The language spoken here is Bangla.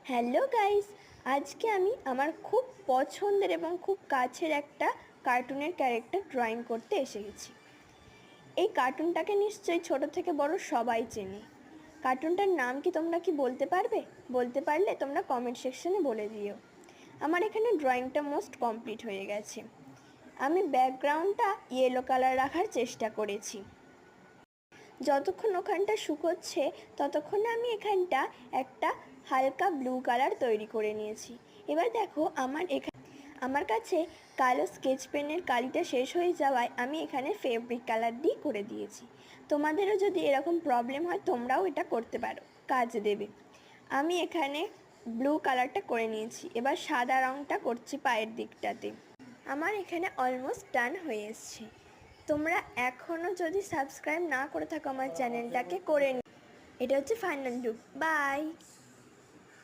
হ্যালো গাইস, আজকে আমি আমার খুব পছন্দের এবং খুব কাছের একটা কার্টুনের ক্যারেক্টার ড্রয়িং করতে এসে গেছি। এই কার্টুনটাকে নিশ্চয়ই ছোট থেকে বড় সবাই চেনে। কার্টুনটার নাম কি তোমরা বলতে পারবে? বলতে পারলে তোমরা কমেন্ট সেকশনে বলে দিও। আমার এখানে ড্রয়িংটা মোস্ট কমপ্লিট হয়ে গেছে। আমি ব্যাকগ্রাউন্ডটা ইয়েলো কালার রাখার চেষ্টা করেছি। যতক্ষণ ওখানটা শুকোচ্ছে ততক্ষণে আমি এখানটা একটা হালকা ব্লু কালার তৈরি করে নিয়েছি। এবার দেখো আমার কাছে কালো স্কেচ পেনের কালিটা শেষ হয়ে যাওয়ায় আমি এখানে ফেব্রিক কালার দিয়ে করে দিয়েছি। তোমাদেরও যদি এরকম প্রবলেম হয় তোমরাও এটা করতে পারো, কাজে দেবে। আমি এখানে ব্লু কালারটা করে নিয়েছি। এবার সাদা রঙটা করছি পায়ের দিকটাতে। আমার এখানে অলমোস্ট ডান হয়ে এসছে। তোমরা এখনও যদি সাবস্ক্রাইব না করে থাকো আমার চ্যানেলটাকে করে নিও। এটা হচ্ছে ফাইনাল লুক। বাই।